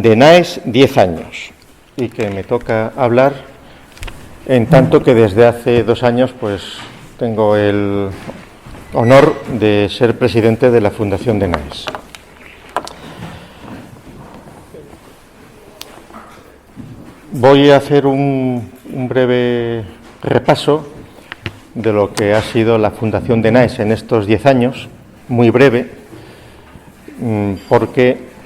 de NAES 10 años y que me toca hablar en tanto que desde hace 2 años pues tengo el honor de ser presidente de la Fundación de NAES. Voy a hacer un breve repaso de lo que ha sido la Fundación de NAES en estos 10 años, muy breve, porque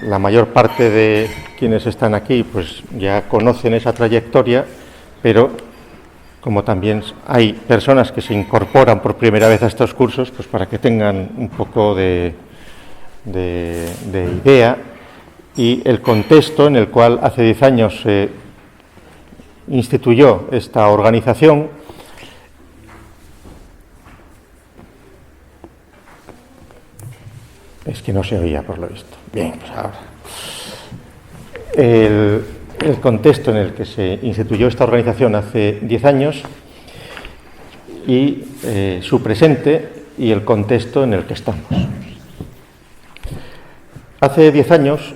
la mayor parte de quienes están aquí pues ya conocen esa trayectoria, pero como también hay personas que se incorporan por primera vez a estos cursos, pues para que tengan un poco de idea y el contexto en el cual hace 10 años se instituyó esta organización. Es que no se oía por lo visto. Bien, pues ahora. El contexto en el que se instituyó esta organización hace 10 años y su presente y el contexto en el que estamos. Hace 10 años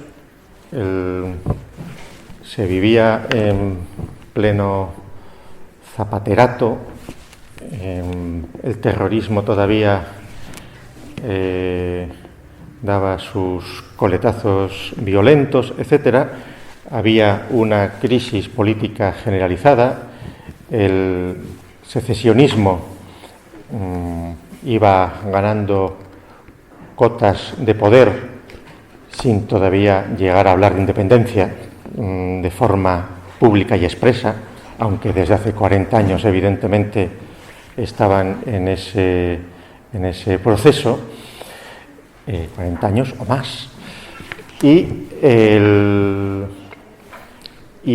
se vivía en pleno zapaterato, el terrorismo todavía daba sus coletazos violentos, etcétera. Había una crisis política generalizada, el secesionismo iba ganando cotas de poder sin todavía llegar a hablar de independencia de forma pública y expresa, aunque desde hace 40 años evidentemente estaban en ese proceso, 40 años o más. Y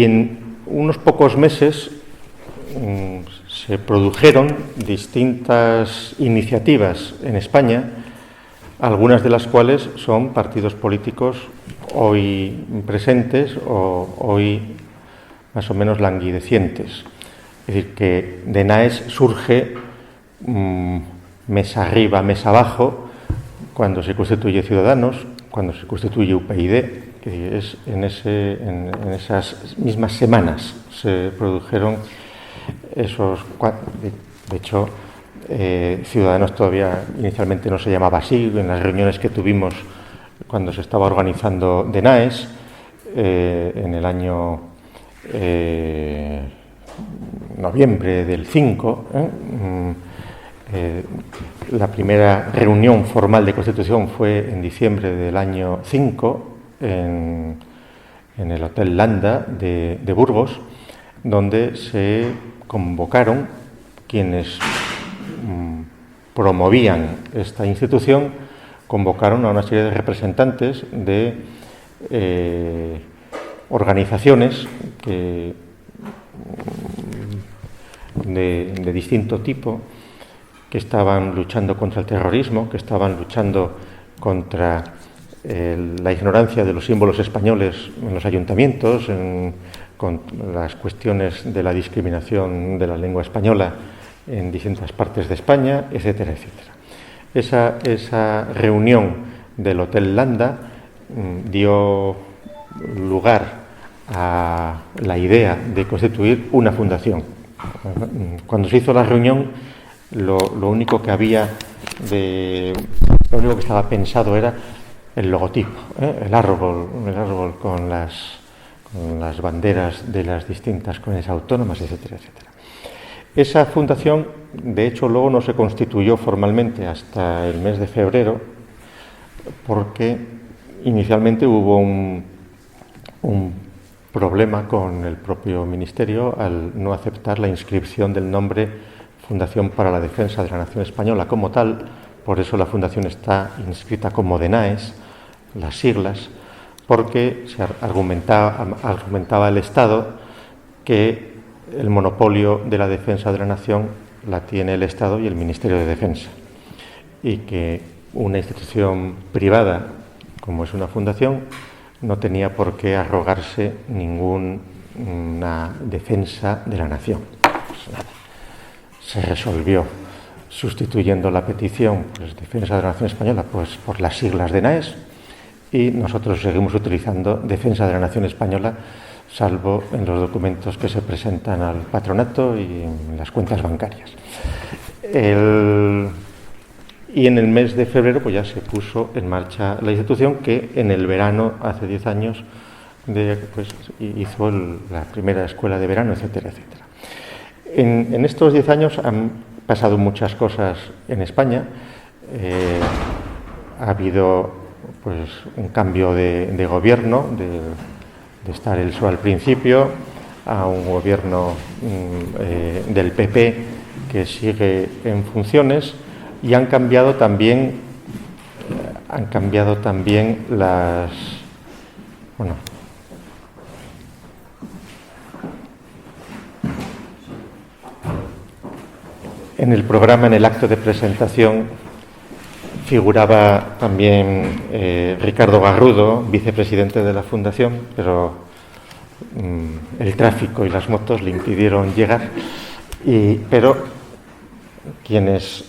en unos pocos meses se produjeron distintas iniciativas en España, algunas de las cuales son partidos políticos hoy presentes o hoy más o menos languidecientes. Es decir, que de NAES surge mesa arriba, mesa abajo, cuando se constituye Ciudadanos, cuando se constituye UPyD, que es en esas mismas semanas se produjeron esos. De hecho, Ciudadanos todavía inicialmente no se llamaba así. En las reuniones que tuvimos cuando se estaba organizando de NAES en el año noviembre del 5, la primera reunión formal de constitución fue en diciembre del año 5 en el Hotel Landa de Burgos, donde se convocaron quienes promovían esta institución, convocaron a una serie de representantes de organizaciones de distinto tipo, que estaban luchando contra el terrorismo, que estaban luchando contra la ignorancia de los símbolos españoles en los ayuntamientos, con las cuestiones de la discriminación de la lengua española en distintas partes de España, etcétera, etcétera. Esa reunión del Hotel Landa dio lugar a la idea de constituir una fundación. Cuando se hizo la reunión, lo único que estaba pensado era el logotipo, el árbol con las banderas de las distintas comunidades autónomas, etcétera, etcétera. Esa fundación, de hecho, luego no se constituyó formalmente hasta el mes de febrero, porque inicialmente hubo un problema con el propio Ministerio al no aceptar la inscripción del nombre Fundación para la Defensa de la Nación Española como tal. Por eso la fundación está inscrita como de NAES, las siglas, porque se argumentaba el Estado que el monopolio de la defensa de la nación la tiene el Estado y el Ministerio de Defensa, y que una institución privada como es una fundación no tenía por qué arrogarse ninguna defensa de la nación. Pues nada, se resolvió sustituyendo la petición, pues, Defensa de la Nación Española, pues por las siglas de NAES, y nosotros seguimos utilizando defensa de la nación española, salvo en los documentos que se presentan al patronato y en las cuentas bancarias. Y en el mes de febrero pues ya se puso en marcha la institución, que en el verano, hace 10 años, pues hizo la primera escuela de verano, etcétera, etcétera. En estos 10 años han pasado muchas cosas en España. Ha habido pues un cambio de gobierno, de estar el PSOE al principio, a un gobierno del PP que sigue en funciones, y han cambiado también las... Bueno, en el programa, en el acto de presentación, figuraba también Ricardo Garrudo, vicepresidente de la Fundación, pero el tráfico y las motos le impidieron llegar. Pero quienes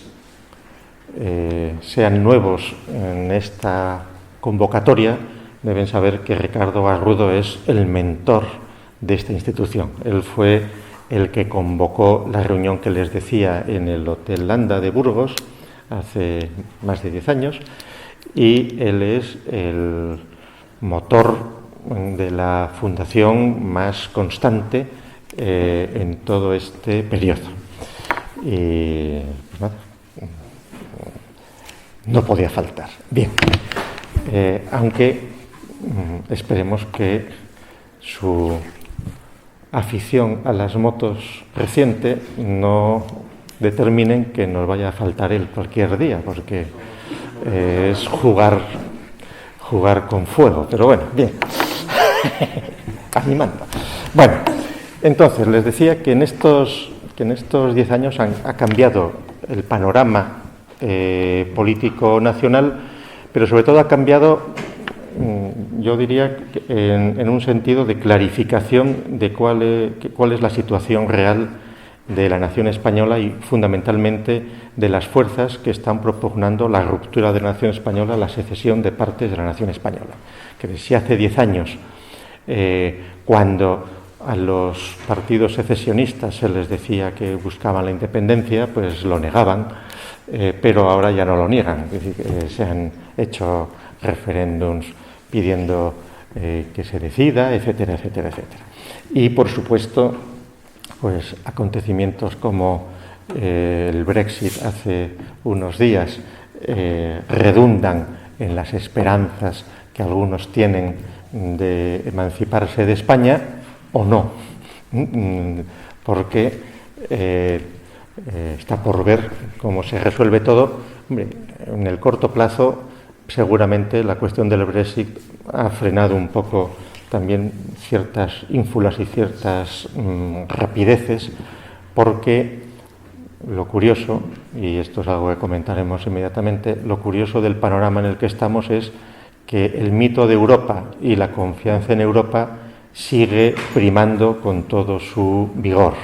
sean nuevos en esta convocatoria deben saber que Ricardo Garrudo es el mentor de esta institución. Él fue el que convocó la reunión que les decía en el Hotel Landa de Burgos hace más de 10 años, y él es el motor de la fundación más constante en todo este periodo. Y pues nada, no podía faltar. Bien, aunque esperemos que su afición a las motos reciente no determinen que nos vaya a faltar él cualquier día, porque es jugar con fuego. Pero bueno, bien, animando. Bueno, entonces les decía que en estos 10 años ha cambiado el panorama político nacional, pero sobre todo ha cambiado, yo diría, en un sentido de clarificación de cuál es la situación real de la nación española, y fundamentalmente de las fuerzas que están propugnando la ruptura de la nación española, la secesión de partes de la nación española. Que si hace 10 años, cuando a los partidos secesionistas se les decía que buscaban la independencia, pues lo negaban, pero ahora ya no lo niegan. Es decir, que se han hecho referéndums pidiendo que se decida, etcétera, etcétera, etcétera. Y, por supuesto, pues acontecimientos como el Brexit hace unos días redundan en las esperanzas que algunos tienen de emanciparse de España, o no, porque está por ver cómo se resuelve todo. Hombre, en el corto plazo, seguramente la cuestión del Brexit ha frenado un poco también ciertas ínfulas y ciertas rapideces, porque lo curioso, y esto es algo que comentaremos inmediatamente, lo curioso del panorama en el que estamos es que el mito de Europa y la confianza en Europa sigue primando con todo su vigor,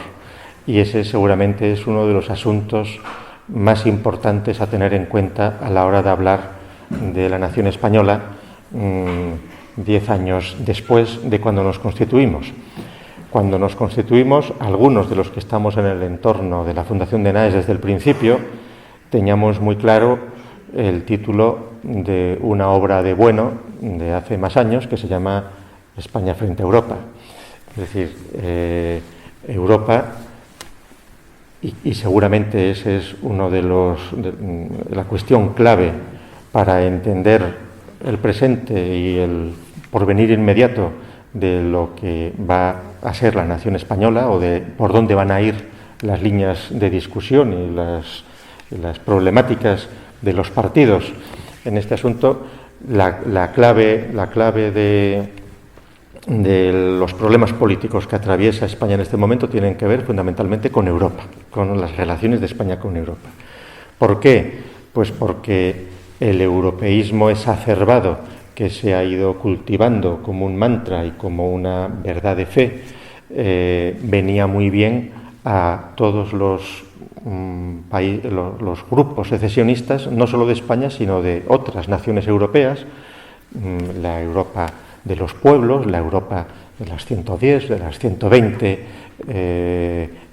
y ese seguramente es uno de los asuntos más importantes a tener en cuenta a la hora de hablar de la nación española 10 años después de cuando nos constituimos. Cuando nos constituimos, algunos de los que estamos en el entorno de la Fundación de Naes desde el principio, teníamos muy claro el título de una obra de Bueno de hace más años, que se llama España frente a Europa. Es decir, Europa, y seguramente ese es uno de la cuestión clave para entender el presente y el porvenir inmediato de lo que va a ser la nación española, o de por dónde van a ir las líneas de discusión y las problemáticas de los partidos en este asunto. La clave de los problemas políticos que atraviesa España en este momento tienen que ver fundamentalmente con Europa, con las relaciones de España con Europa. ¿Por qué? Pues porque el europeísmo exacerbado que se ha ido cultivando como un mantra y como una verdad de fe venía muy bien a todos los grupos secesionistas, no solo de España, sino de otras naciones europeas, la Europa de los pueblos, la Europa de las 110, de las 120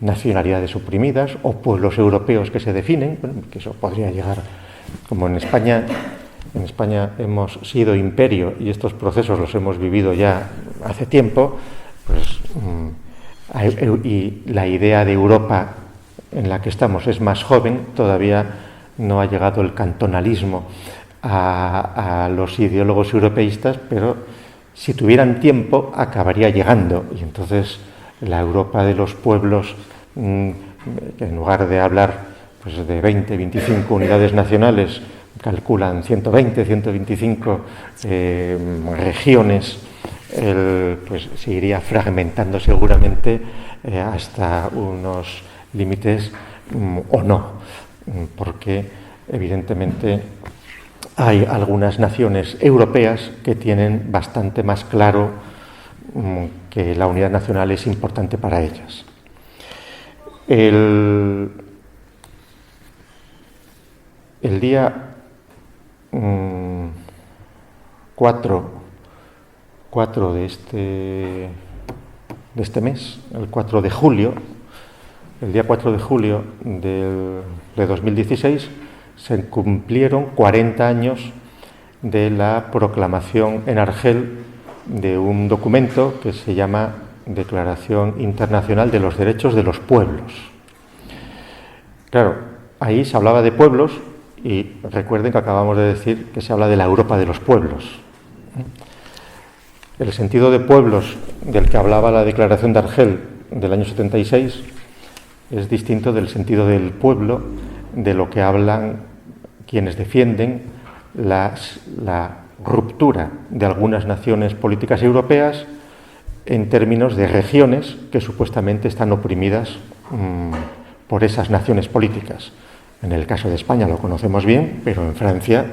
nacionalidades oprimidas o pueblos europeos que se definen, bueno, que eso podría llegar, como en España hemos sido imperio y estos procesos los hemos vivido ya hace tiempo, pues y la idea de Europa en la que estamos es más joven, todavía no ha llegado el cantonalismo a los ideólogos europeístas, pero si tuvieran tiempo acabaría llegando, y entonces la Europa de los pueblos, en lugar de hablar pues de 20, 25 unidades nacionales, calculan 120, 125 regiones, pues se iría fragmentando seguramente hasta unos límites o no, porque evidentemente hay algunas naciones europeas que tienen bastante más claro que la unidad nacional es importante para ellas. El día 4 de este mes, el 4 de julio, el día 4 de julio de 2016, se cumplieron 40 años de la proclamación en Argel de un documento que se llama Declaración Internacional de los Derechos de los Pueblos. Claro, ahí se hablaba de pueblos y recuerden que acabamos de decir que se habla de la Europa de los pueblos. El sentido de pueblos del que hablaba la Declaración de Argel del año 76 es distinto del sentido del pueblo de lo que hablan quienes defienden la ruptura de algunas naciones políticas europeas en términos de regiones que supuestamente están oprimidas por esas naciones políticas. En el caso de España lo conocemos bien, pero en Francia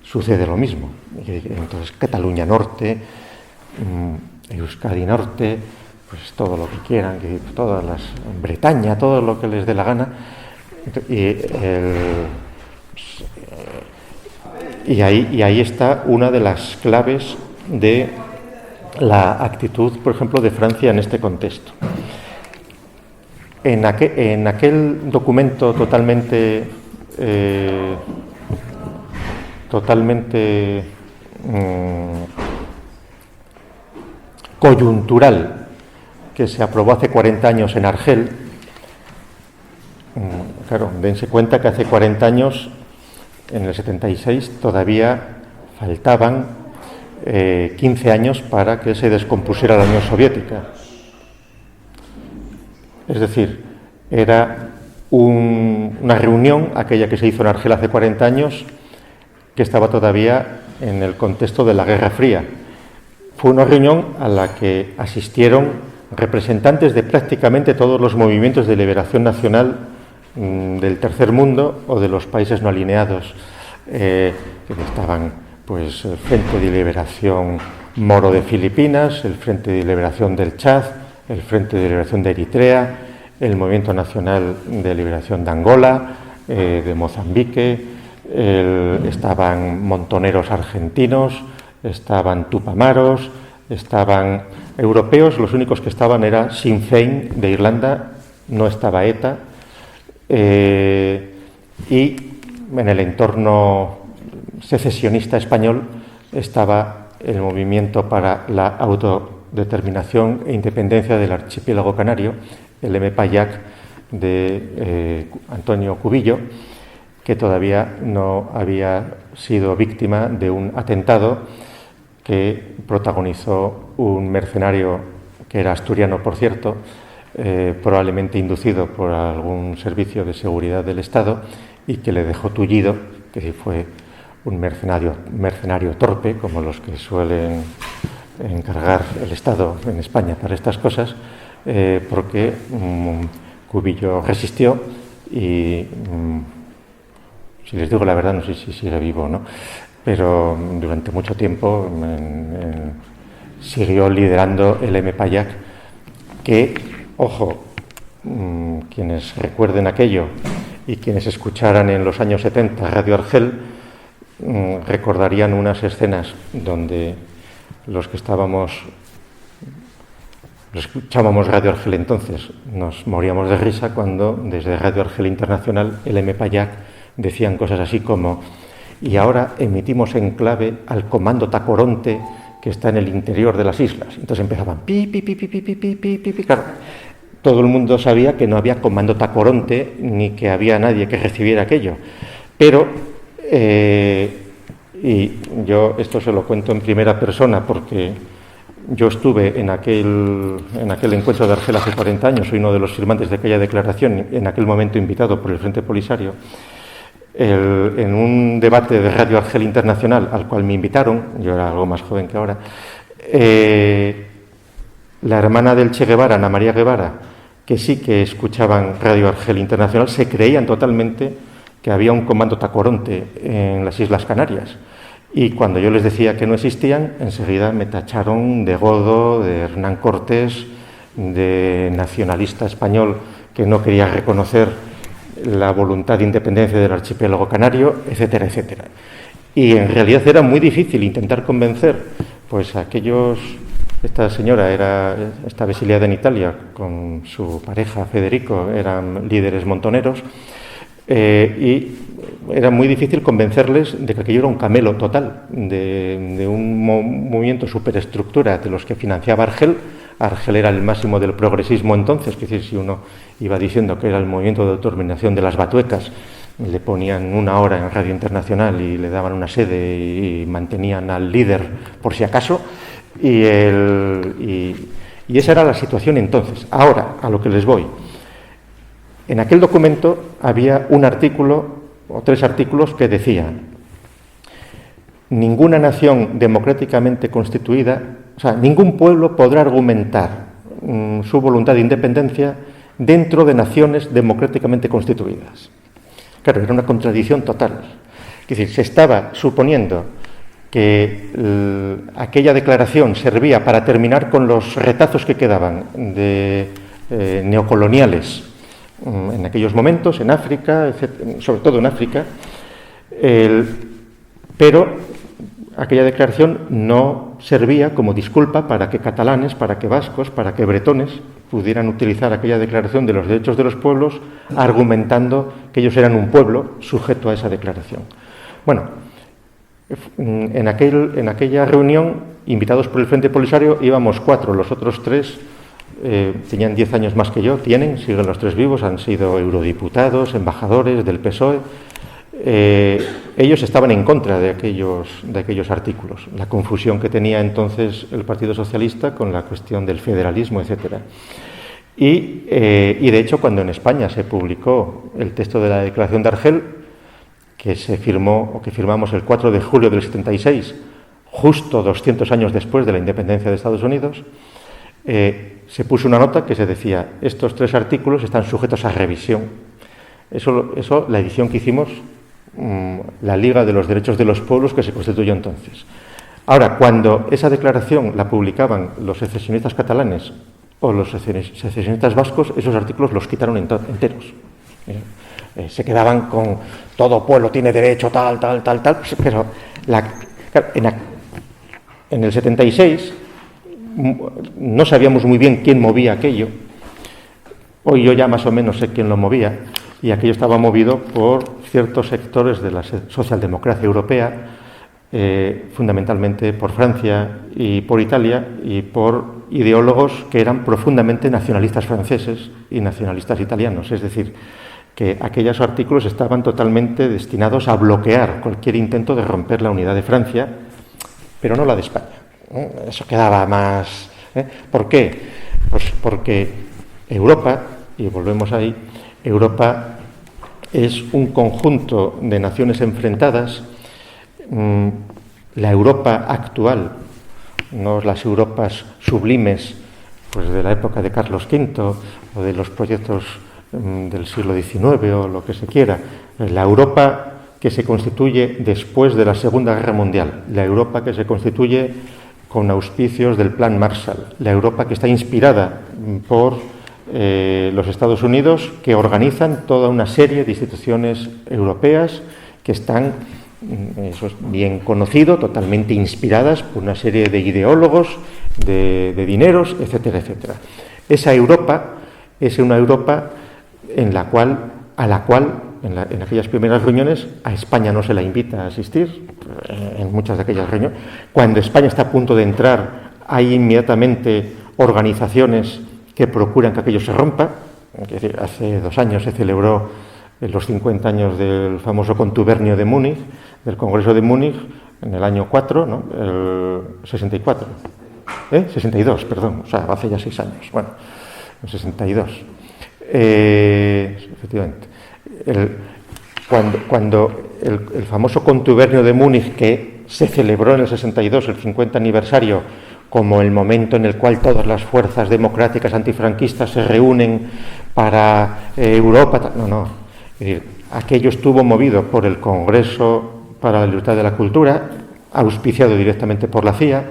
sucede lo mismo. Entonces, Cataluña Norte, Euskadi Norte, pues todo lo que quieran, todas las Bretaña, todo lo que les dé la gana. Y ahí está una de las claves de la actitud, por ejemplo, de Francia en este contexto. En aquel documento totalmente coyuntural que se aprobó hace 40 años en Argel, claro, dense cuenta que hace 40 años, en el 76, todavía faltaban 15 años para que se descompusiera la Unión Soviética. Es decir, era una reunión, aquella que se hizo en Argel hace 40 años, que estaba todavía en el contexto de la Guerra Fría. Fue una reunión a la que asistieron representantes de prácticamente todos los movimientos de liberación nacional del tercer mundo o de los países no alineados, que estaban pues el Frente de Liberación Moro de Filipinas, el Frente de Liberación del Chad, el Frente de Liberación de Eritrea, el Movimiento Nacional de Liberación de Angola, de Mozambique, estaban montoneros argentinos, estaban tupamaros, estaban europeos, los únicos que estaban era Sinn Féin de Irlanda, no estaba ETA, y en el entorno secesionista español estaba el Movimiento para la Autodeterminación e Independencia del Archipiélago Canario, el MPAYAC de Antonio Cubillo, que todavía no había sido víctima de un atentado que protagonizó un mercenario que era asturiano, por cierto, probablemente inducido por algún servicio de seguridad del Estado y que le dejó tullido, que fue un mercenario torpe, como los que suelen encargar el Estado en España para estas cosas, porque Cubillo resistió y, si les digo la verdad, no sé si sigue vivo o no, pero durante mucho tiempo siguió liderando el MPAYAC, que, ojo, quienes recuerden aquello y quienes escucharan en los años 70 Radio Argel, recordarían unas escenas donde los que escuchábamos Radio Argel entonces, nos moríamos de risa cuando desde Radio Argel Internacional, el M. Payac, decían cosas así como: y ahora emitimos en clave al comando Tacoronte que está en el interior de las islas. Entonces empezaban pi, pi, pi, pi, pi, pi, pi, pi, pi, pi. Claro, todo el mundo sabía que no había comando Tacoronte ni que había nadie que recibiera aquello. Pero, y yo esto se lo cuento en primera persona porque yo estuve en aquel encuentro de Argel hace 40 años, soy uno de los firmantes de aquella declaración, en aquel momento invitado por el Frente Polisario, en un debate de Radio Argel Internacional al cual me invitaron, yo era algo más joven que ahora, la hermana del Che Guevara, Ana María Guevara, que sí que escuchaban Radio Argel Internacional, se creían totalmente que había un comando Tacoronte en las Islas Canarias. Y cuando yo les decía que no existían, enseguida me tacharon de godo, de Hernán Cortés, de nacionalista español que no quería reconocer la voluntad de independencia del archipiélago canario, etcétera, etcétera. Y en realidad era muy difícil intentar convencer pues a aquellos... Esta señora estaba exiliada en Italia con su pareja Federico, eran líderes montoneros, y era muy difícil convencerles de que aquello era un camelo total, de un movimiento superestructura de los que financiaba Argel. Argel era el máximo del progresismo entonces, es decir, si uno iba diciendo que era el movimiento de autodeterminación de las batuecas, le ponían una hora en Radio Internacional y le daban una sede y mantenían al líder por si acaso, y esa era la situación entonces. Ahora, a lo que les voy. En aquel documento había un artículo o 3 artículos que decían: ninguna nación democráticamente constituida, o sea, ningún pueblo podrá argumentar su voluntad de independencia dentro de naciones democráticamente constituidas. Claro, era una contradicción total. Es decir, se estaba suponiendo que aquella declaración servía para terminar con los retazos que quedaban de neocoloniales en aquellos momentos, en África, sobre todo en África, pero aquella declaración no servía como disculpa para que catalanes, para que vascos, para que bretones pudieran utilizar aquella declaración de los derechos de los pueblos argumentando que ellos eran un pueblo sujeto a esa declaración. Bueno, en aquella reunión, invitados por el Frente Polisario, íbamos 4, los otros 3 tenían 10 años más que yo, siguen los 3 vivos, han sido eurodiputados, embajadores del PSOE. Ellos estaban en contra de aquellos artículos, la confusión que tenía entonces el Partido Socialista con la cuestión del federalismo, etcétera. Y de hecho, cuando en España se publicó el texto de la Declaración de Argel, que se firmó o que firmamos el 4 de julio del 76, justo 200 años después de la independencia de Estados Unidos, se puso una nota que se decía: estos 3 artículos están sujetos a revisión. Eso la edición que hicimos, la Liga de los Derechos de los Pueblos, que se constituyó entonces. Ahora, cuando esa declaración la publicaban los secesionistas catalanes o los secesionistas vascos, esos artículos los quitaron enteros. Se quedaban con todo pueblo tiene derecho, tal, pero en el 76 no sabíamos muy bien quién movía aquello. Hoy yo ya más o menos sé quién lo movía, y aquello estaba movido por ciertos sectores de la socialdemocracia europea, fundamentalmente por Francia y por Italia, y por ideólogos que eran profundamente nacionalistas franceses y nacionalistas italianos. Es decir, que aquellos artículos estaban totalmente destinados a bloquear cualquier intento de romper la unidad de Francia, pero no la de España. Eso quedaba más... ¿Por qué? Pues porque Europa, y volvemos ahí, Europa es un conjunto de naciones enfrentadas. La Europa actual, no las Europas sublimes pues de la época de Carlos V o de los proyectos del siglo XIX o lo que se quiera, la Europa que se constituye después de la Segunda Guerra Mundial, la Europa que se constituye con auspicios del Plan Marshall, la Europa que está inspirada por los Estados Unidos, que organizan toda una serie de instituciones europeas que están eso es bien conocido, totalmente inspiradas por una serie de ideólogos, de dineros, etcétera, etcétera. Esa Europa es una Europa a la cual en aquellas primeras reuniones a España no se la invita a asistir, en muchas de aquellas reuniones. Cuando España está a punto de entrar, hay inmediatamente organizaciones que procuran que aquello se rompa. Es decir, hace 2 años se celebró los 50 años del famoso contubernio de Múnich, del Congreso de Múnich, en el año 4, ¿no? El 64. 62, perdón, o sea, hace ya 6 años. Bueno, el 62. Efectivamente. Cuando el famoso contubernio de Múnich, que se celebró en el 62, el 50 aniversario, como el momento en el cual todas las fuerzas democráticas antifranquistas se reúnen para Europa. No. Es decir, aquello estuvo movido por el Congreso para la Libertad de la Cultura, auspiciado directamente por la CIA,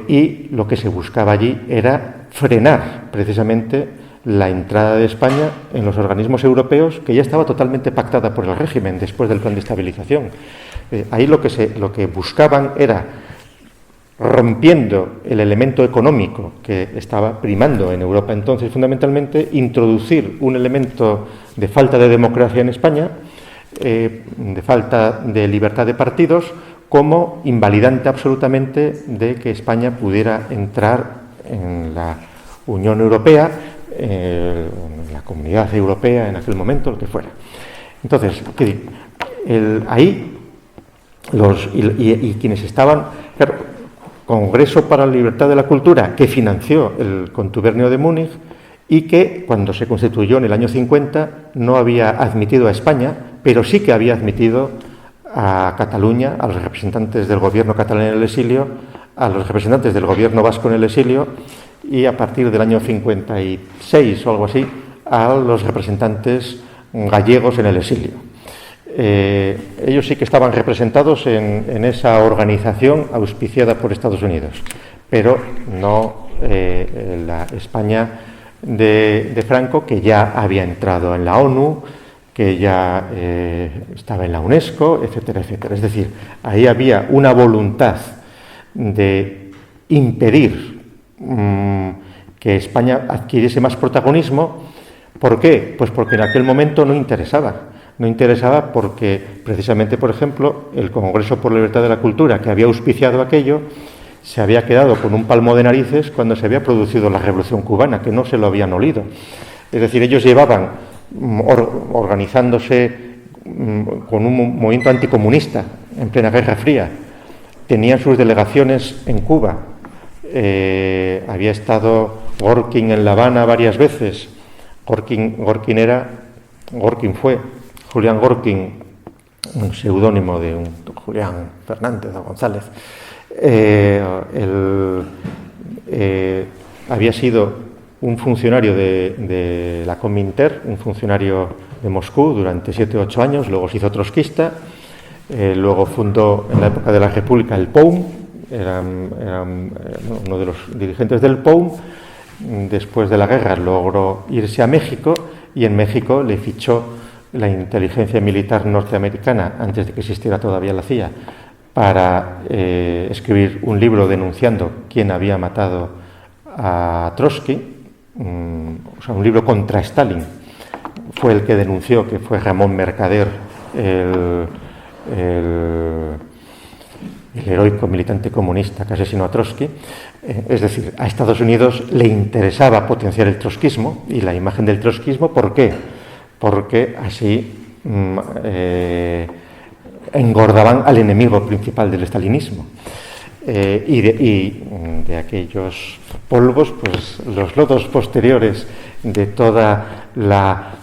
y lo que se buscaba allí era frenar precisamente la entrada de España en los organismos europeos, que ya estaba totalmente pactada por el régimen después del plan de estabilización. Ahí lo que buscaban era, rompiendo el elemento económico que estaba primando en Europa entonces, fundamentalmente, introducir un elemento de falta de democracia en España, de falta de libertad de partidos, como invalidante absolutamente de que España pudiera entrar en la Unión Europea, en la Comunidad Europea en aquel momento, lo que fuera. Entonces, ahí quienes estaban... Claro, Congreso para la Libertad de la Cultura, que financió el contubernio de Múnich y que, cuando se constituyó en el año 50, no había admitido a España, pero sí que había admitido a Cataluña, a los representantes del gobierno catalán en el exilio, a los representantes del gobierno vasco en el exilio y, a partir del año 56 o algo así, a los representantes gallegos en el exilio. Ellos sí que estaban representados en esa organización auspiciada por Estados Unidos, pero no la España de Franco, que ya había entrado en la ONU, que ya estaba en la UNESCO, etcétera, etcétera. Es decir, ahí había una voluntad de impedir que España adquiriese más protagonismo. ¿Por qué? Pues porque en aquel momento no interesaba. No interesaba porque, precisamente, por ejemplo, el Congreso por la Libertad de la Cultura, que había auspiciado aquello, se había quedado con un palmo de narices cuando se había producido la Revolución Cubana, que no se lo habían olido. Es decir, ellos llevaban organizándose con un movimiento anticomunista en plena Guerra Fría. Tenían sus delegaciones en Cuba. Había estado Gorkin en La Habana varias veces. Gorkin fue Julián Gorkin, un seudónimo de un Julián Fernández o González. Había sido un funcionario de la Cominter, un funcionario de Moscú durante 7 o 8 años, luego se hizo trotskista, luego fundó en la época de la República el POUM, era uno de los dirigentes del POUM. Después de la guerra logró irse a México y en México le fichó la inteligencia militar norteamericana, antes de que existiera todavía la CIA, para escribir un libro denunciando quién había matado a Trotsky, o sea, un libro contra Stalin. Fue el que denunció que fue Ramón Mercader el heroico militante comunista que asesinó a Trotsky. Es decir, a Estados Unidos le interesaba potenciar el trotskismo y la imagen del trotskismo. ¿Por qué? Porque así engordaban al enemigo principal del estalinismo. Y de aquellos polvos, pues los lodos posteriores de toda la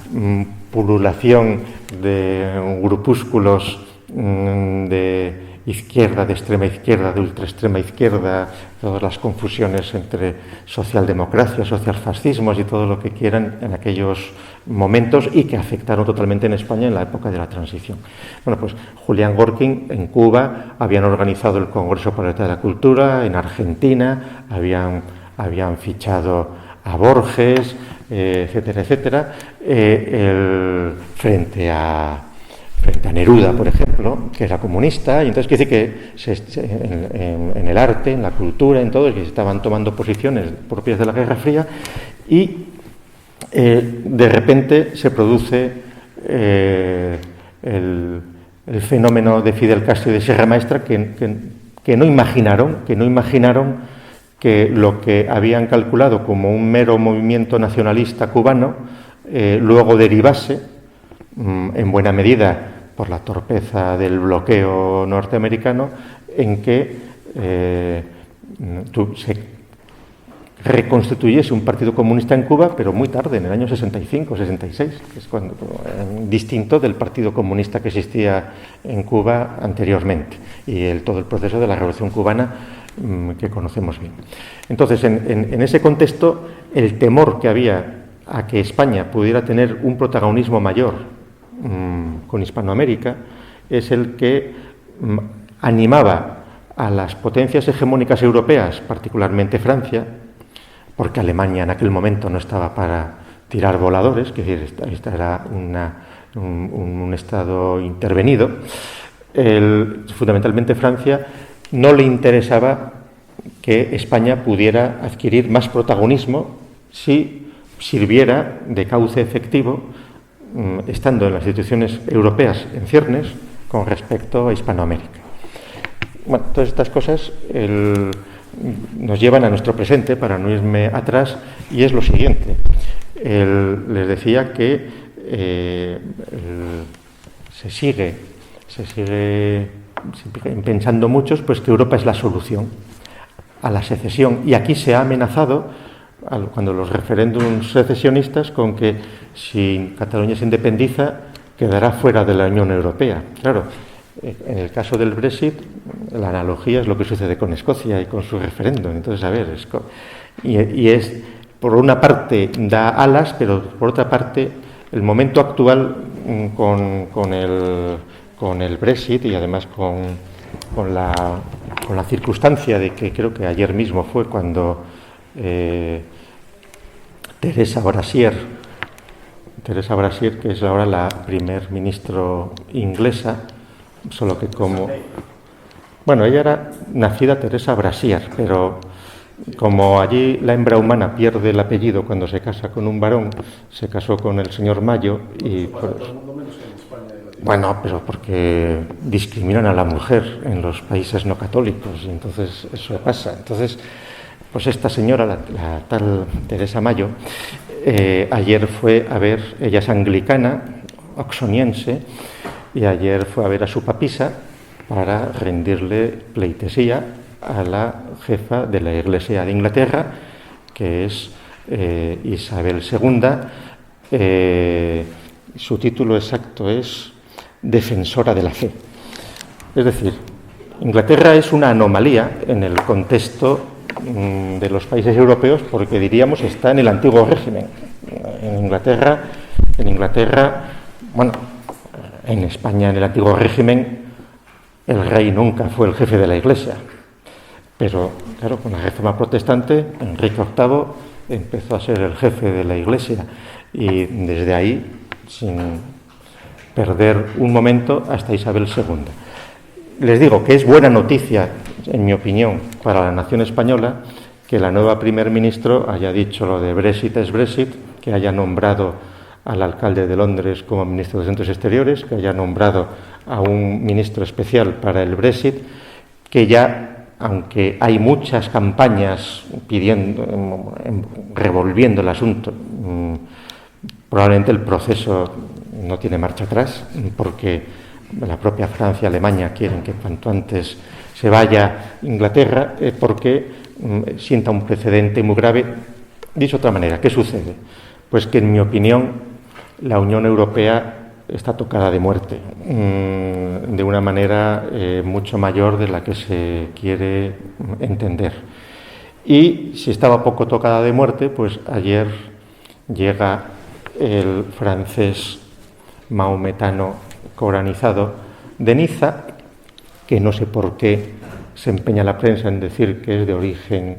pululación de grupúsculos de izquierda, de extrema izquierda, de ultraextrema izquierda, todas las confusiones entre socialdemocracia, socialfascismos y todo lo que quieran en aquellos momentos y que afectaron totalmente en España en la época de la transición. Bueno, pues Julián Gorkin en Cuba habían organizado el Congreso por la Libertad de la Cultura, en Argentina habían fichado a Borges, etcétera, etcétera, frente a Neruda, por ejemplo, ejemplo, que era comunista, y entonces quiere decir que en el arte, en la cultura, en todo, que se estaban tomando posiciones propias de la Guerra Fría, y de repente se produce el fenómeno de Fidel Castro y de Sierra Maestra que no imaginaron que lo que habían calculado como un mero movimiento nacionalista cubano luego derivase, en buena medida por la torpeza del bloqueo norteamericano, en que se reconstituyese un partido comunista en Cuba, pero muy tarde, en el año 65, 66, que es cuando, distinto del partido comunista que existía en Cuba anteriormente, y todo el proceso de la Revolución Cubana que conocemos bien. Entonces, en ese contexto, el temor que había a que España pudiera tener un protagonismo mayor con Hispanoamérica es el que animaba a las potencias hegemónicas europeas, particularmente Francia, porque Alemania en aquel momento no estaba para tirar voladores, que es decir, esta era un Estado intervenido. Fundamentalmente Francia no le interesaba que España pudiera adquirir más protagonismo si sirviera de cauce efectivo, estando en las instituciones europeas en ciernes, con respecto a Hispanoamérica. Bueno, todas estas cosas nos llevan a nuestro presente, para no irme atrás, y es lo siguiente. Les decía que se sigue pensando muchos pues que Europa es la solución a la secesión, y aquí se ha amenazado, cuando los referéndums secesionistas, con que si Cataluña se independiza quedará fuera de la Unión Europea. Claro, en el caso del Brexit, la analogía es lo que sucede con Escocia y con su referéndum. Entonces, a ver, es, por una parte da alas, pero por otra parte, el momento actual con el Brexit, y además con la circunstancia de que creo que ayer mismo fue cuando Teresa Brasier, que es ahora la primer ministro inglesa, solo que bueno, ella era nacida Teresa Brasier, pero como allí la hembra humana pierde el apellido cuando se casa con un varón, se casó con el señor Mayo y bueno, pero porque discriminan a la mujer en los países no católicos, y entonces eso pasa. Entonces, pues esta señora, la tal Teresa Mayo, ayer fue a ver, ella es anglicana, oxoniense, y ayer fue a ver a su papisa para rendirle pleitesía a la jefa de la Iglesia de Inglaterra, que es Isabel II. Su título exacto es Defensora de la Fe. Es decir, Inglaterra es una anomalía en el contexto de los países europeos, porque diríamos está en el antiguo régimen. En Inglaterra, bueno, en España, en el antiguo régimen, el rey nunca fue el jefe de la Iglesia. Pero, claro, con la Reforma Protestante, Enrique VIII empezó a ser el jefe de la Iglesia, y desde ahí, sin perder un momento, hasta Isabel II. Les digo que es buena noticia, en mi opinión, para la nación española, que la nueva primer ministro haya dicho lo de Brexit es Brexit, que haya nombrado al alcalde de Londres como ministro de Asuntos Exteriores, que haya nombrado a un ministro especial para el Brexit, que ya, aunque hay muchas campañas revolviendo el asunto, probablemente el proceso no tiene marcha atrás, porque la propia Francia y Alemania quieren que cuanto antes se vaya Inglaterra, porque sienta un precedente muy grave. Dicho de otra manera, ¿qué sucede? Pues que, en mi opinión, la Unión Europea está tocada de muerte, de una manera mucho mayor de la que se quiere entender. Y si estaba poco tocada de muerte, pues ayer llega el francés maometano coranizado de Niza, que no sé por qué se empeña la prensa en decir que es de origen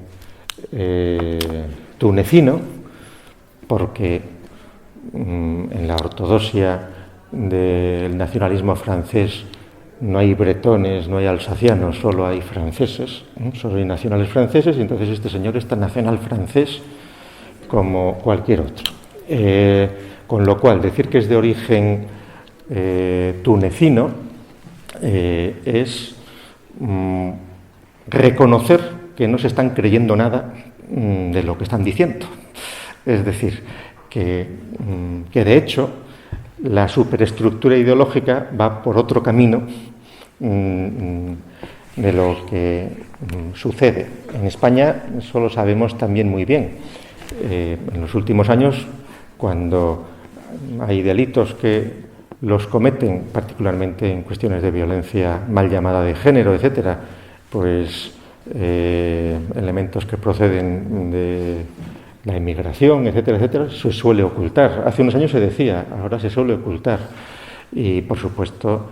tunecino, porque en la ortodoxia del nacionalismo francés no hay bretones, no hay alsacianos, solo hay franceses, solo hay nacionales franceses, y entonces este señor es tan nacional francés como cualquier otro. Con lo cual, decir que es de origen tunecino es reconocer que no se están creyendo nada de lo que están diciendo. Es decir, que de hecho la superestructura ideológica va por otro camino de lo que sucede. En España eso lo sabemos también muy bien. En los últimos años, cuando hay delitos que los cometen, particularmente en cuestiones de violencia mal llamada de género, etcétera, pues elementos que proceden de la inmigración, etcétera, etcétera, se suele ocultar. Hace unos años se decía, ahora se suele ocultar. Y, por supuesto,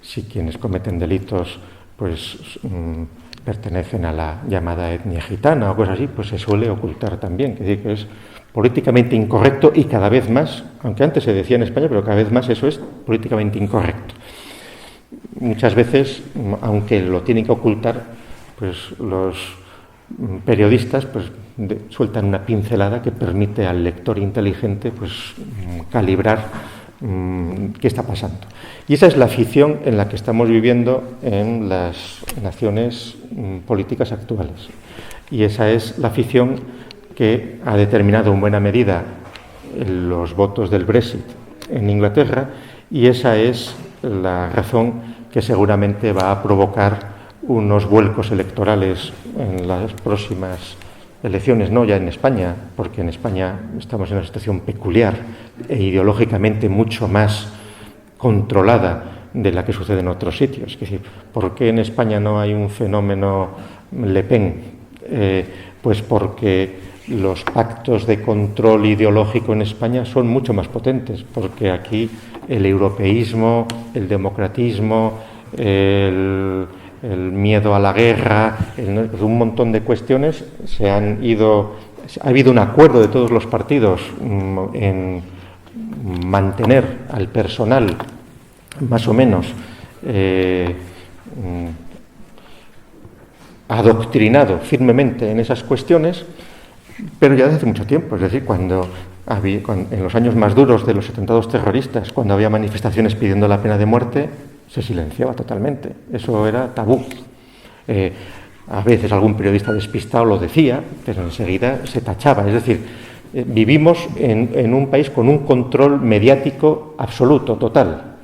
si quienes cometen delitos pues pertenecen a la llamada etnia gitana o cosas así, pues se suele ocultar también. Es decir, que es políticamente incorrecto y cada vez más, aunque antes se decía en España, pero cada vez más eso es políticamente incorrecto. Muchas veces, aunque lo tienen que ocultar, pues los periodistas pues sueltan una pincelada que permite al lector inteligente pues calibrar qué está pasando. Y esa es la ficción en la que estamos viviendo en las naciones políticas actuales. Y esa es la ficción que ha determinado en buena medida los votos del Brexit en Inglaterra, y esa es la razón que seguramente va a provocar unos vuelcos electorales en las próximas elecciones, no ya en España, porque en España estamos en una situación peculiar e ideológicamente mucho más controlada de la que sucede en otros sitios. Es decir, ¿por qué en España no hay un fenómeno Le Pen? Pues porque los pactos de control ideológico en España son mucho más potentes, porque aquí el europeísmo, el democratismo, el miedo a la guerra, un montón de cuestiones ha habido un acuerdo de todos los partidos en mantener al personal más o menos adoctrinado firmemente en esas cuestiones, pero ya desde hace mucho tiempo. Es decir, cuando en los años más duros de los atentados terroristas, cuando había manifestaciones pidiendo la pena de muerte, se silenciaba totalmente. Eso era tabú. A veces algún periodista despistado lo decía, pero enseguida se tachaba. Es decir, vivimos en un país con un control mediático absoluto, total.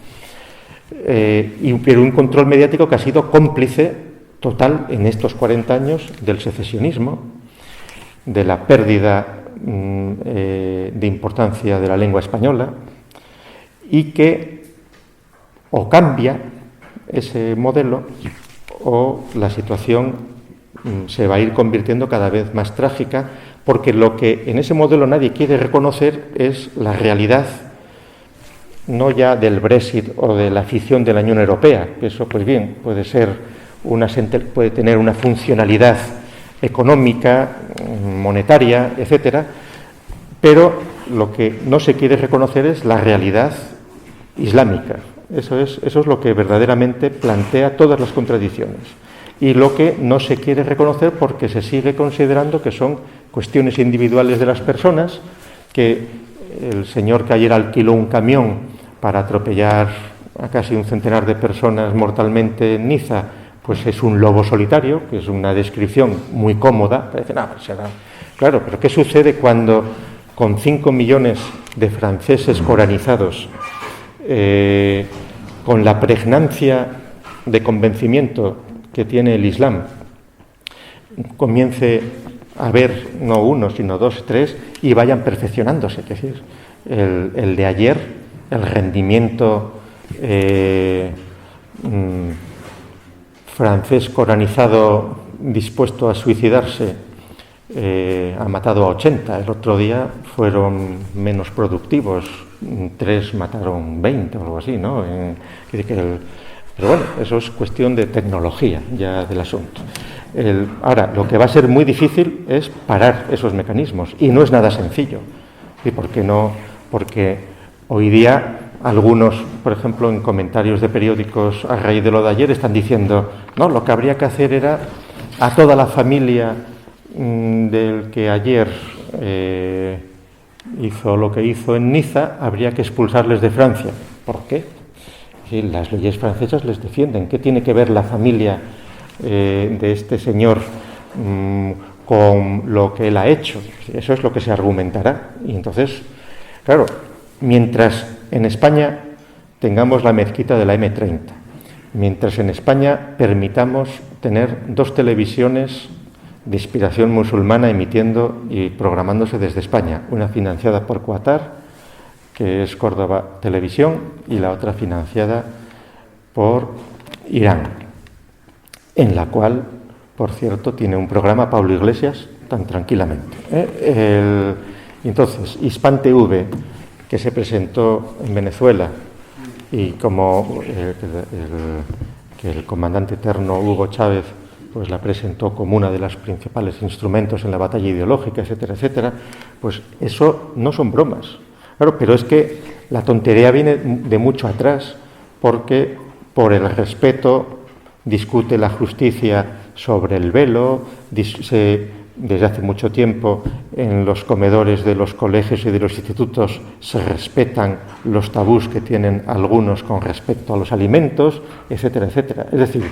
Pero un control mediático que ha sido cómplice total en estos 40 años del secesionismo, de la pérdida de importancia de la lengua española, y que o cambia ese modelo o la situación se va a ir convirtiendo cada vez más trágica, porque lo que en ese modelo nadie quiere reconocer es la realidad, no ya del Brexit o de la afición de la Unión Europea, que eso pues bien puede tener una funcionalidad económica, monetaria, etcétera, pero lo que no se quiere reconocer es la realidad islámica. Eso es lo que verdaderamente plantea todas las contradicciones, y lo que no se quiere reconocer porque se sigue considerando que son cuestiones individuales de las personas, que el señor que ayer alquiló un camión para atropellar a casi un centenar de personas mortalmente en Niza, pues es un lobo solitario, que es una descripción muy cómoda. Parece, claro, pero ¿qué sucede cuando con 5 millones de franceses coranizados, con la pregnancia de convencimiento que tiene el Islam, comience a haber no uno, sino 2, 3, y vayan perfeccionándose? Es decir, el de ayer, el rendimiento francés coranizado dispuesto a suicidarse ha matado a 80. El otro día fueron menos productivos, 3 mataron 20 o algo así, ¿no? Pero bueno, eso es cuestión de tecnología ya del asunto. Ahora, lo que va a ser muy difícil es parar esos mecanismos, y no es nada sencillo. ¿Y por qué no? Porque hoy día algunos, por ejemplo, en comentarios de periódicos a raíz de lo de ayer, están diciendo, no, lo que habría que hacer era a toda la familia del que ayer hizo lo que hizo en Niza, habría que expulsarles de Francia. ¿Por qué? Si las leyes francesas les defienden. ¿Qué tiene que ver la familia de este señor con lo que él ha hecho? Eso es lo que se argumentará. Y entonces, claro, mientras en España tengamos la mezquita de la M30, mientras en España permitamos tener 2 televisiones de inspiración musulmana emitiendo y programándose desde España, una financiada por Qatar, que es Córdoba Televisión, y la otra financiada por Irán, en la cual, por cierto, tiene un programa Pablo Iglesias tan tranquilamente. Entonces, Hispan TV, que se presentó en Venezuela y como que el comandante eterno Hugo Chávez pues la presentó como una de los principales instrumentos en la batalla ideológica, etcétera, etcétera, pues eso no son bromas. Claro, pero es que la tontería viene de mucho atrás, porque por el respeto discute la justicia sobre el velo, desde hace mucho tiempo en los comedores de los colegios y de los institutos se respetan los tabús que tienen algunos con respecto a los alimentos, etcétera, etcétera. Es decir,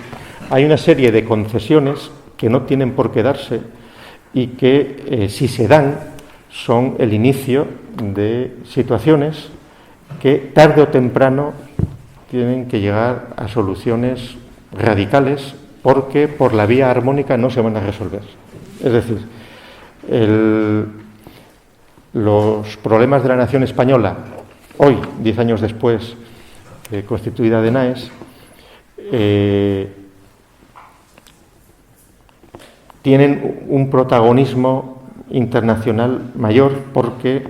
hay una serie de concesiones que no tienen por qué darse y que, si se dan, son el inicio de situaciones que tarde o temprano tienen que llegar a soluciones radicales, porque por la vía armónica no se van a resolver. Es decir, los problemas de la nación española, hoy, 10 años después de constituida de NAES, tienen un protagonismo internacional mayor porque,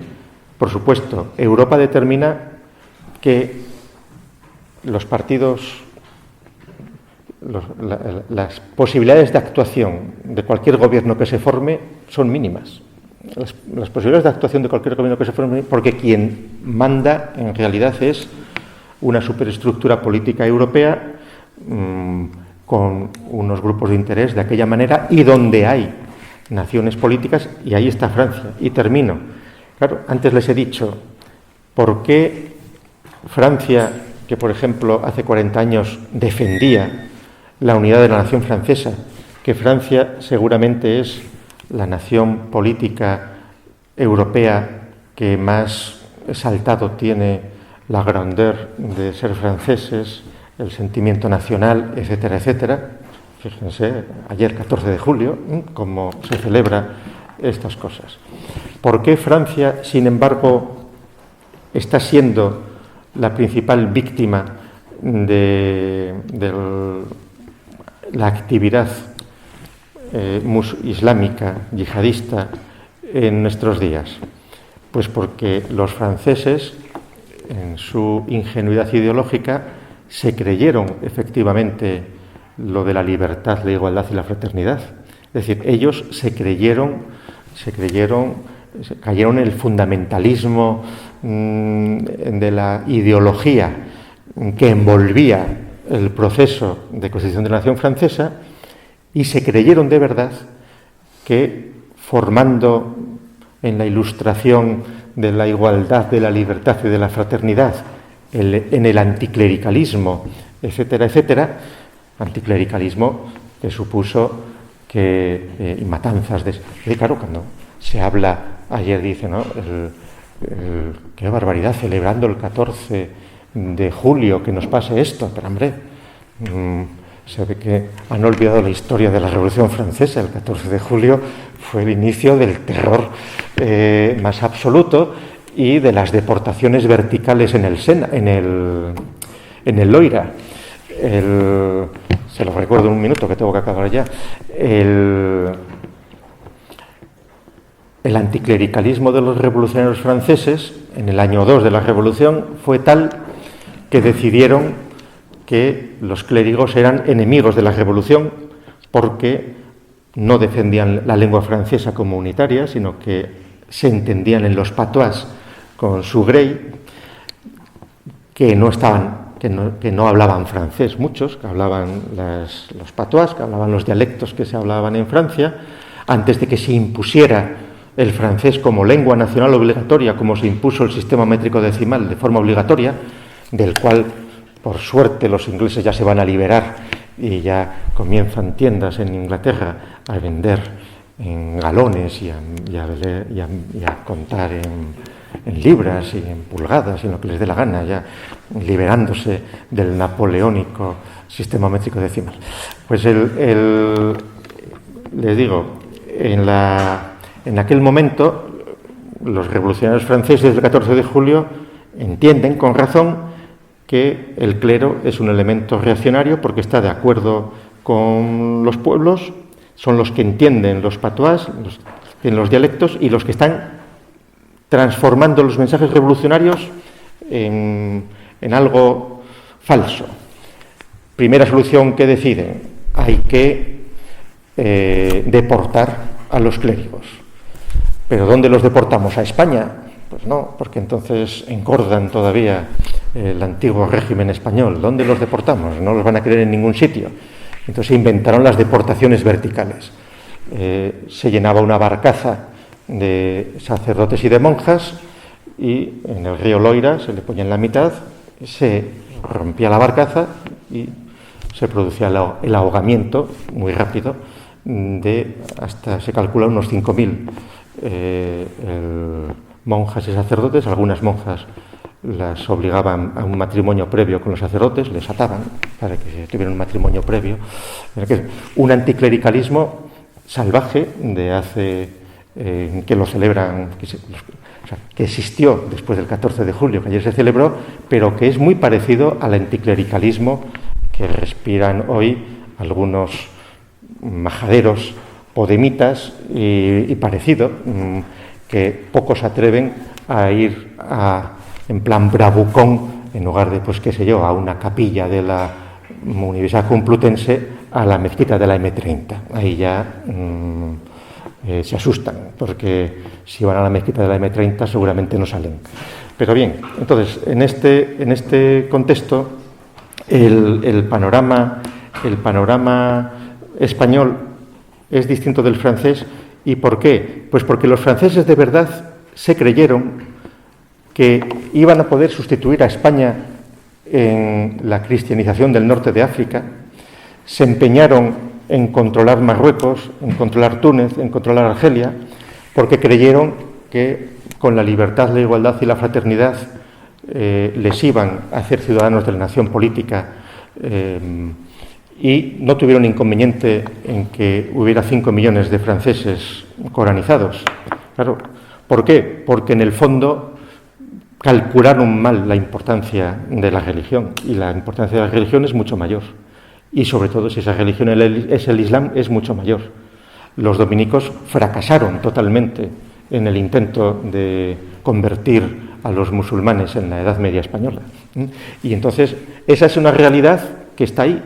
por supuesto, Europa determina que los partidos, las posibilidades de actuación de cualquier gobierno que se forme son mínimas. Las posibilidades de actuación de cualquier gobierno que se forme, porque quien manda en realidad es una superestructura política europea con unos grupos de interés de aquella manera, y donde hay naciones políticas, y ahí está Francia. Y termino. Claro, antes les he dicho, ¿por qué Francia, que por ejemplo hace 40 años defendía la unidad de la nación francesa, que Francia seguramente es la nación política europea que más exaltado tiene la grandeur de ser franceses, el sentimiento nacional, etcétera, etcétera? Fíjense, ayer 14 de julio, cómo se celebra estas cosas. ¿Por qué Francia, sin embargo, está siendo la principal víctima de la actividad islámica, yihadista, en nuestros días? Pues porque los franceses, en su ingenuidad ideológica, se creyeron efectivamente lo de la libertad, la igualdad y la fraternidad. Es decir, ellos cayeron en el fundamentalismo de la ideología que envolvía el proceso de constitución de la nación francesa, y se creyeron de verdad que, formando en la ilustración de la igualdad, de la libertad y de la fraternidad, en el anticlericalismo, etcétera, etcétera, anticlericalismo que supuso que y matanzas claro, cuando se habla, ayer dice, ¿no?, qué barbaridad, celebrando el 14 de julio que nos pase esto, pero hombre, se ve que han olvidado la historia de la Revolución Francesa. El 14 de julio fue el inicio del terror más absoluto y de las deportaciones verticales en el Sena, en el Loira. Se lo recuerdo en un minuto, que tengo que acabar ya. El anticlericalismo de los revolucionarios franceses en el año 2 de la Revolución fue tal que decidieron que los clérigos eran enemigos de la Revolución, porque no defendían la lengua francesa como unitaria, sino que se entendían en los patois con su grey, que no hablaban francés, muchos, que hablaban los patois, que hablaban los dialectos que se hablaban en Francia, antes de que se impusiera el francés como lengua nacional obligatoria, como se impuso el sistema métrico decimal de forma obligatoria, del cual, por suerte, los ingleses ya se van a liberar y ya comienzan tiendas en Inglaterra a vender en galones y a contar en libras y en pulgadas y en lo que les dé la gana, ya liberándose del napoleónico sistema métrico decimal. Pues les digo, en aquel momento los revolucionarios franceses del 14 de julio entienden con razón que el clero es un elemento reaccionario porque está de acuerdo con los pueblos, son los que entienden los patois, en los dialectos, y los que están transformando los mensajes revolucionarios en algo falso. Primera solución que deciden: hay que deportar a los clérigos. ¿Pero dónde los deportamos? ¿A España? Pues no, porque entonces engordan todavía el antiguo régimen español. ¿Dónde los deportamos? No los van a querer en ningún sitio. Entonces se inventaron las deportaciones verticales. Se llenaba una barcaza de sacerdotes y de monjas y en el río Loira se le ponía en la mitad, se rompía la barcaza y se producía el ahogamiento muy rápido de hasta, se calcula, unos 5.000 monjas y sacerdotes. Algunas monjas las obligaban a un matrimonio previo con los sacerdotes, les ataban para que tuvieran un matrimonio previo. Un anticlericalismo salvaje de hace, que lo celebran, que existió después del 14 de julio, que ayer se celebró, pero que es muy parecido al anticlericalismo que respiran hoy algunos majaderos podemitas y parecido, que pocos se atreven a ir en plan bravucón, en lugar de, pues qué sé yo, a una capilla de la Universidad Complutense, a la mezquita de la M30. Ahí ya se asustan, porque si van a la mezquita de la M30 seguramente no salen. Pero bien, entonces, en este contexto, el panorama español es distinto del francés. ¿Y por qué? Pues porque los franceses de verdad se creyeron que iban a poder sustituir a España en la cristianización del norte de África. Se empeñaron en controlar Marruecos, en controlar Túnez, en controlar Argelia, porque creyeron que con la libertad, la igualdad y la fraternidad les iban a hacer ciudadanos de la nación política, y no tuvieron inconveniente en que hubiera 5 millones de franceses coranizados. Claro, ¿por qué? Porque en el fondo calcularon mal la importancia de la religión, y la importancia de la religión es mucho mayor. Y sobre todo, si esa religión es el Islam, es mucho mayor. Los dominicos fracasaron totalmente en el intento de convertir a los musulmanes en la Edad Media española. Y entonces, esa es una realidad que está ahí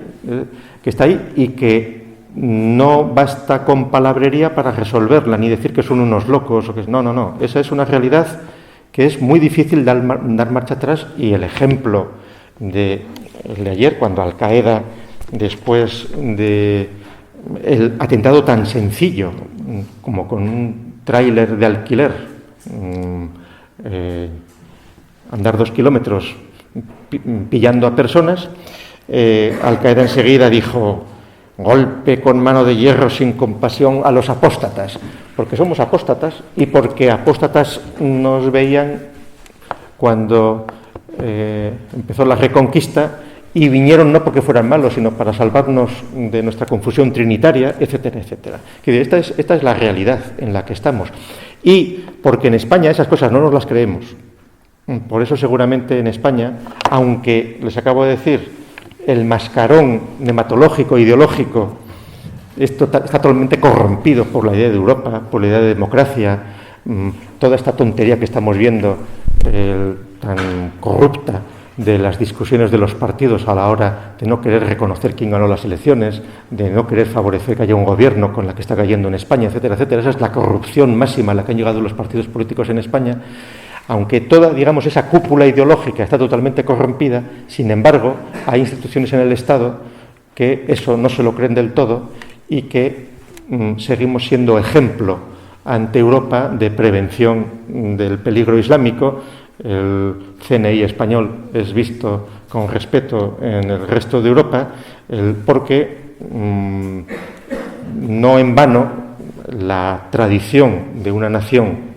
y que no basta con palabrería para resolverla, ni decir que son unos locos. No. Esa es una realidad que es muy difícil dar marcha atrás, y el ejemplo de ayer, cuando Al-Qaeda, después de el atentado tan sencillo como con un tráiler de alquiler, andar 2 kilómetros pillando a personas, Al-Qaeda enseguida dijo: golpe con mano de hierro sin compasión a los apóstatas, porque somos apóstatas y porque apóstatas nos veían cuando empezó la Reconquista, y vinieron no porque fueran malos, sino para salvarnos de nuestra confusión trinitaria, etcétera, etcétera. Esta es la realidad en la que estamos, y porque en España esas cosas no nos las creemos. Por eso seguramente en España, aunque les acabo de decir, el mascarón nematológico, ideológico, esto está totalmente corrompido por la idea de Europa, por la idea de democracia, toda esta tontería que estamos viendo, tan corrupta, de las discusiones de los partidos a la hora de no querer reconocer quién ganó las elecciones, de no querer favorecer que haya un gobierno con la que está cayendo en España, etcétera, etcétera. Esa es la corrupción máxima a la que han llegado los partidos políticos en España. Aunque toda, digamos, esa cúpula ideológica está totalmente corrompida, sin embargo, hay instituciones en el Estado que eso no se lo creen del todo y que seguimos siendo ejemplo ante Europa de prevención del peligro islámico. El CNI español es visto con respeto en el resto de Europa porque no en vano la tradición de una nación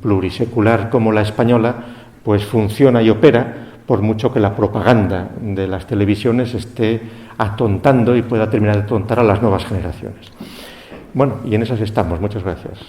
plurisecular como la española pues funciona y opera, por mucho que la propaganda de las televisiones esté atontando y pueda terminar de atontar a las nuevas generaciones. Bueno, y en esas estamos. Muchas gracias.